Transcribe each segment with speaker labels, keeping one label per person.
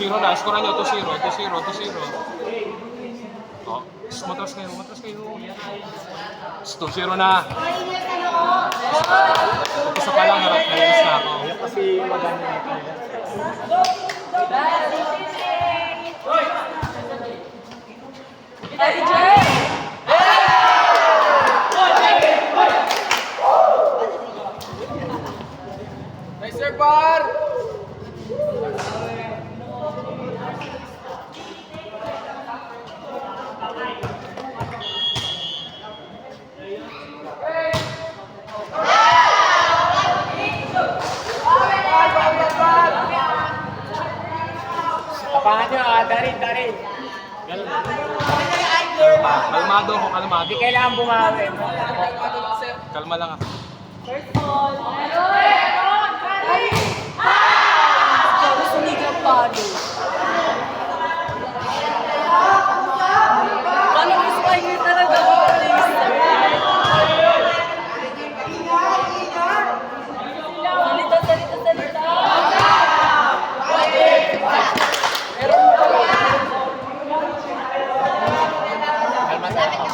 Speaker 1: 2-0 na. Score nyo, 2-0. 2-0, 2-0. Oh, matras kayo, matras kayo. 2-0 na. Isa pa lang, harap na ilis na ako.
Speaker 2: Kasi maganda na ito.
Speaker 3: Nice sir, par!
Speaker 2: Tapangan nyo, dari. Ganun.
Speaker 1: Kalmado ako, kalmado.
Speaker 2: Hindi kailangan bumawi.
Speaker 1: Kalma lang ako.
Speaker 4: Gusto ni Kapado. Paano gusto kayo talaga? Salita.
Speaker 2: Kalma tayo.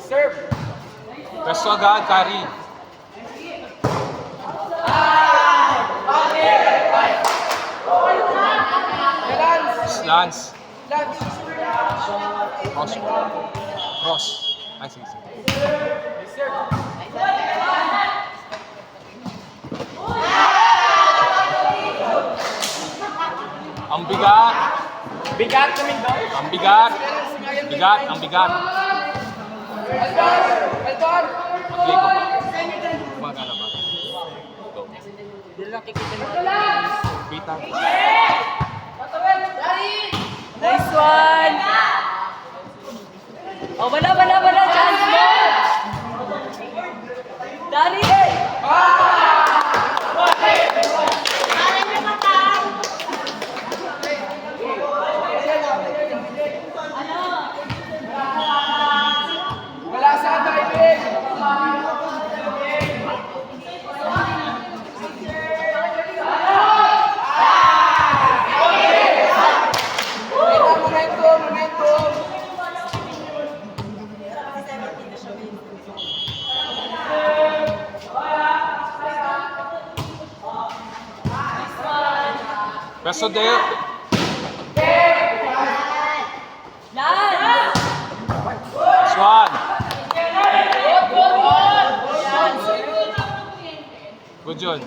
Speaker 3: Serve!
Speaker 1: Pesto agad, Kari. Lance. Cross. Ay, sige.
Speaker 3: Nice sir!
Speaker 1: Ang bigat.
Speaker 2: Bigat kaming daw.
Speaker 1: Ang bigat. Bigat, ang bigat.
Speaker 3: Eldor!
Speaker 1: Play ko ba? Gumagana ba? Go.
Speaker 2: Hindi lang kikita mo.
Speaker 1: Pita.
Speaker 4: Nice one! Oh, wala, chance mo! Dari!
Speaker 3: Wala sa diving! Momentum!
Speaker 1: Pesto Deo.
Speaker 4: Yan!
Speaker 1: Swan. Good yun.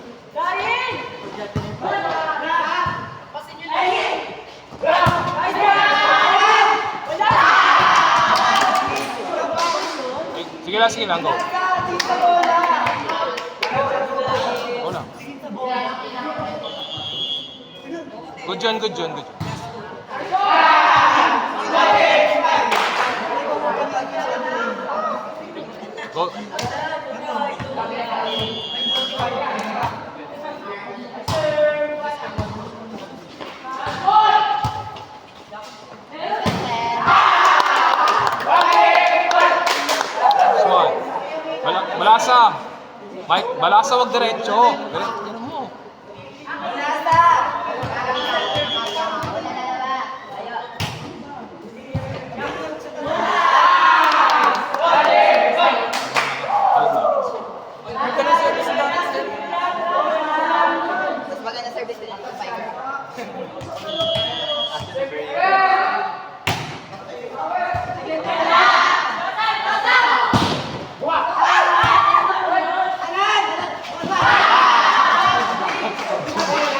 Speaker 1: Sige lang, go. Go lang. Good yun. Go. Swan. Balasa. Mike, balasa wag diretso. Ganun mo.
Speaker 4: Maganda service din ang fiber.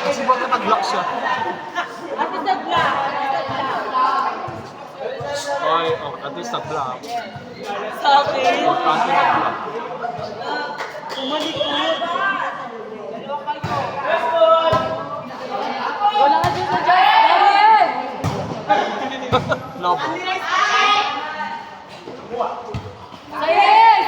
Speaker 1: Kasi ba't nag-block siya? Oy, at least nag-block.
Speaker 4: Sa akin.
Speaker 1: Importante nag-block.
Speaker 4: Umalikot. Wala ka dyan sa Dariel!
Speaker 1: Lobo.
Speaker 4: Sayes!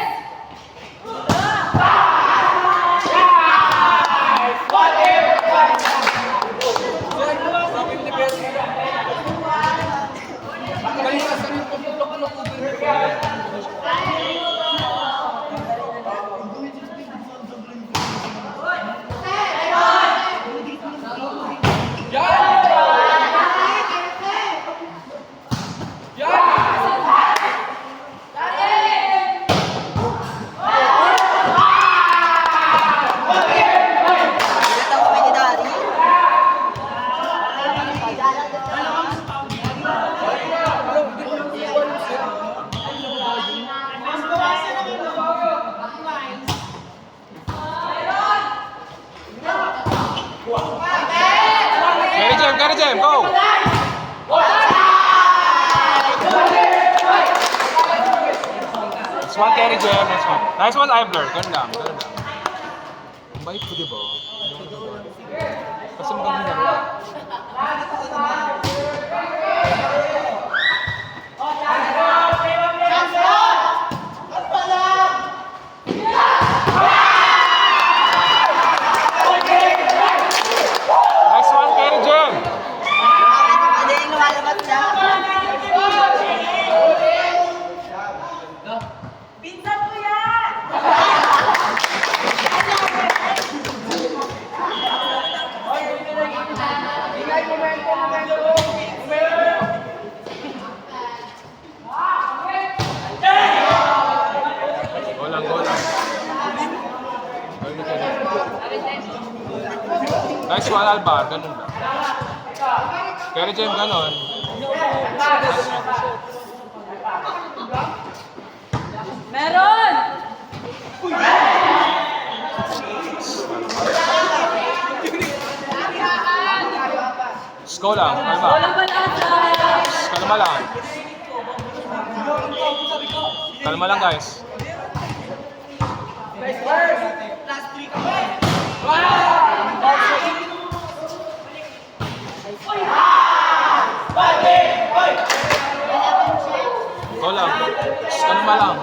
Speaker 1: Carry Jem, go! Nice one, carry Jem, nice one. Nice one, Ibler. Ganun lang. Ang bait ko, di ba? Kasi magandang laro. Nice one, carry Jem.
Speaker 5: Hindi yung lumalabas siya.
Speaker 4: Pinsan ko yan!
Speaker 3: Ingay, momento.
Speaker 1: Goal lang. Nice one, Albar. Ganun lang. Carry Jem, ganun.
Speaker 4: Meron!
Speaker 1: Go lang, kalma.
Speaker 4: Walang balasa!
Speaker 1: Kalma lang. Kalma lang, guys. Go lang. Kalma lang.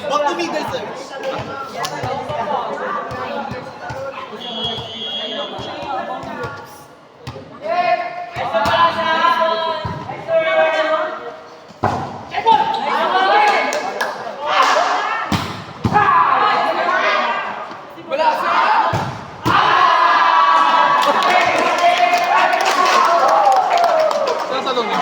Speaker 5: Back to middle, sir.
Speaker 1: Sinasalong niya.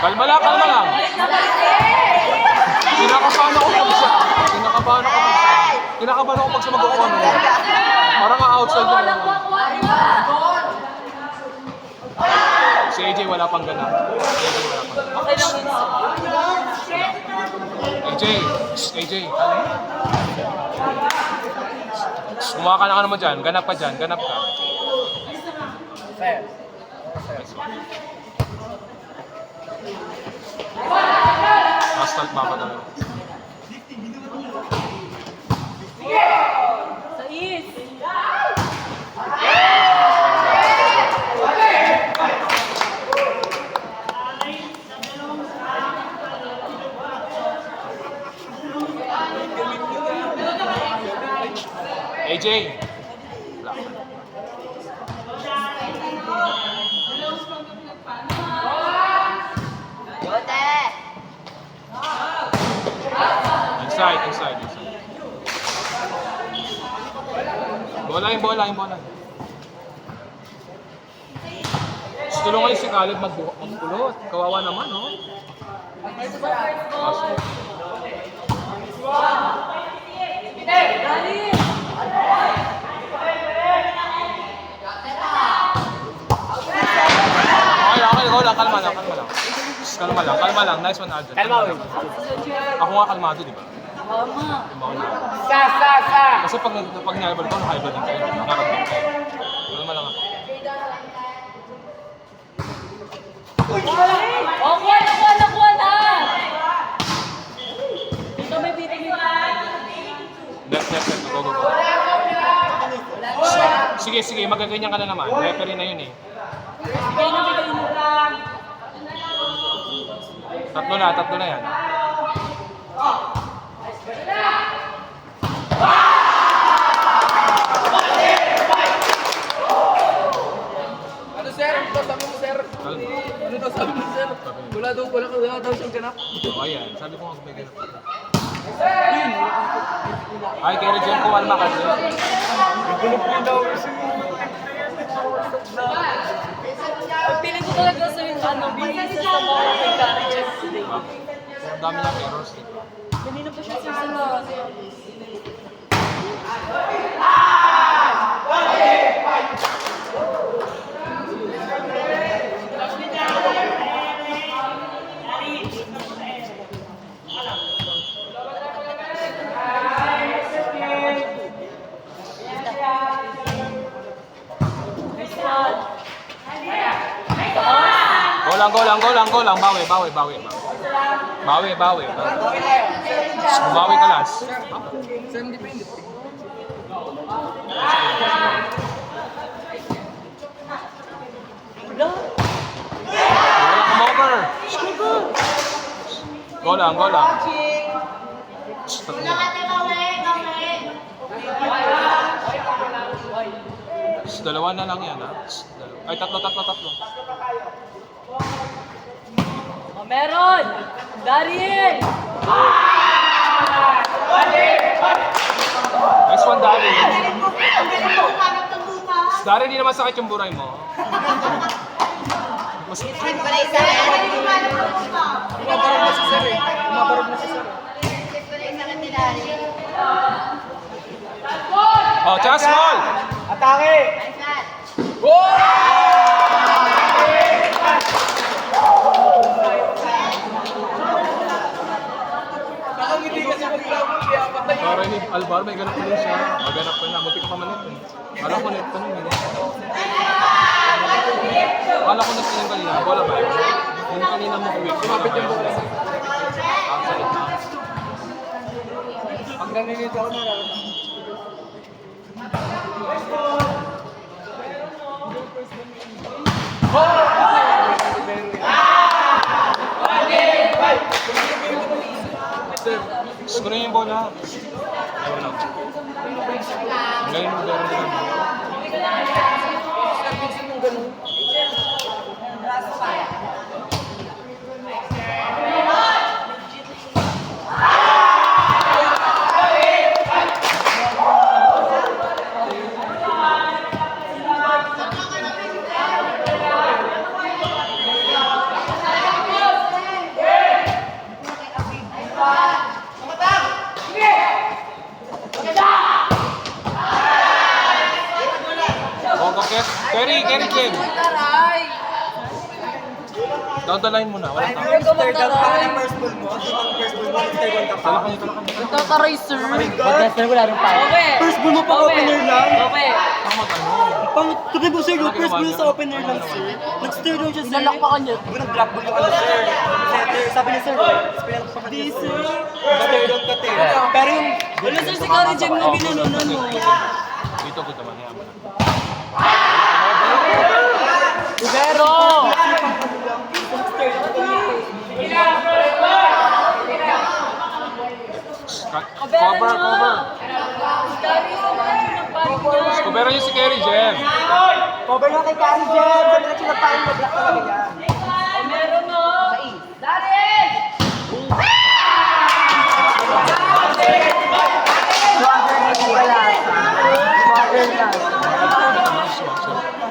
Speaker 1: Kalma lang. Kinakabahan ako pag sa magkukuha mo. Parang outside yun. Si AJ wala pang ganap.
Speaker 4: Okay lang yun.
Speaker 1: AJ, kumaha ka na naman dyan. Ganap ka. Nice one. Asphalt mapa talaga.
Speaker 4: Sayes!
Speaker 1: AJ! Wala ka.
Speaker 5: Yote!
Speaker 1: Inside. Bola. Tulungan si Caleb magpulot. Kawawa naman, no?
Speaker 4: Dali!
Speaker 1: Okay, go lang. Kalma lang. Nice one, Alden.
Speaker 2: Kalma, uy.
Speaker 1: Ako nga kalmado, di ba?
Speaker 4: Tama.
Speaker 2: Sa!
Speaker 1: Kasi pag nilabal ko, high blood din kayo. Nakakabang kayo. Kalma lang ako.
Speaker 4: Okay, nakuha na!
Speaker 1: Sige, sige, magaganyan ka na naman. Referee na yun eh.
Speaker 4: Bigay na, bigay na.
Speaker 1: Tatlo na yan.
Speaker 3: Ano sir? Ano to sabi mo sir? Ano to sabi mo sir? Wala daw siyang ganap.
Speaker 1: O ayan, sabi ko nga may ganap. Ay, kaya rin dyan kumalma kasi.
Speaker 4: Piling ko talaga sa yung ano, bilis sa mga kay Kari Jeff today.
Speaker 1: Ang dami niyang errors eh.
Speaker 4: Kanina pa siya susunod.
Speaker 1: Go lang. Bawi. Bawi ka last.
Speaker 3: Sir, independent.
Speaker 1: Come over. Go lang. Dalawa na lang yan ha. Ay, tatlo.
Speaker 4: Oh, meron! Daryl!
Speaker 1: Nice one, Daryl. Daryl, di naman sakit yung buray mo. Mas...
Speaker 3: Umabarog na si sir eh.
Speaker 1: Oh, chance ball!
Speaker 3: Atake! Nakangiti kasi maglabot kaya patay.
Speaker 1: Para ni Alvar, may ganap pa rin siya. Maganap pa na. Buti ka pa manit eh. Kala ko net pa nun eh. Kala ko net pa yung kanina. Bola ba yun? Yung kanina mo quick. Kumapit yung bola. Ang sakit na.
Speaker 3: Pag naninito ako na
Speaker 1: Siguro yung bola. Ewan lang. Ang galing mo gano'n nila. Kerry Jen. Dadalahin mo na. Wala ka.
Speaker 5: Third down pa ng first ball mo.
Speaker 1: Talakan nito.
Speaker 4: Nagtataray, sir.
Speaker 5: Sir, wala rin pa.
Speaker 4: Okay.
Speaker 5: First ball mo pa opener lang.
Speaker 4: Okay.
Speaker 1: Tama ano?
Speaker 5: Tabi mo sir, yung first ball sa opener lang sir. Nag-stir down siya sir.
Speaker 4: Nalakpakan niya.
Speaker 5: Nag-drop ball yung ano sir. Sabi niya sir, spell pa kanina sir. Nag-stir down ka te. Pero yung...
Speaker 4: Wala, sir, si Kari Jeff na ginanunan mo.
Speaker 1: Dito ko naman. Hayaan mo na.
Speaker 4: Pero!
Speaker 1: Cover.
Speaker 4: Kari,
Speaker 1: Cover niyo si Kerry Jen.
Speaker 5: Cover nga kay Kari Jen. Sa diretso na tayo, mag-block talaga yan.
Speaker 4: meron no! Daryl!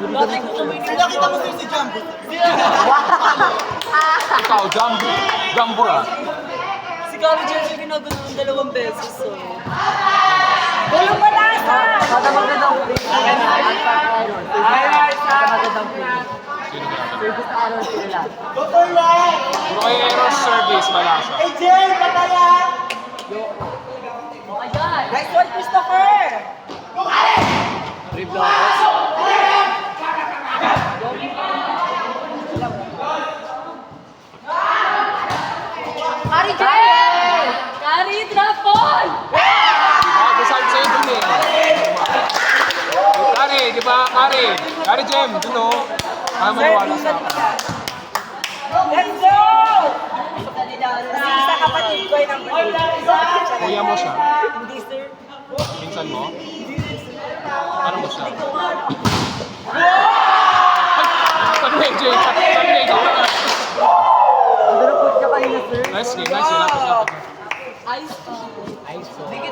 Speaker 4: Bakit ko tuloy na?
Speaker 5: Nakita mo sir si Jumbo.
Speaker 1: Ikaw, Jambura.
Speaker 4: Si Kari Jeff yung ginagawa ng 2 beses, so... Walang malasa!
Speaker 5: Kada magandang play. Kada magandang play.
Speaker 1: Sino ginagawa?
Speaker 5: Service araw sila lahat. Dr. Lai!
Speaker 1: Puro kayo error service, malasa.
Speaker 5: Hey Jay, patayan!
Speaker 4: Ayan!
Speaker 5: Nice one, Christopher!
Speaker 3: Three blocks.
Speaker 4: Kari Jeff! Kari, drop ball!
Speaker 1: Design sa'yo dun eh. Kari, di ba Gary Jem, dun o. Kaya mo
Speaker 4: Sir,
Speaker 1: nawala
Speaker 4: please,
Speaker 1: sa akin.
Speaker 4: let's go! Kasi sa kapatid ko ay number 8.
Speaker 1: Kuya mo siya.
Speaker 4: Hindi, sir.
Speaker 1: Minsan mo. Ano mo siya?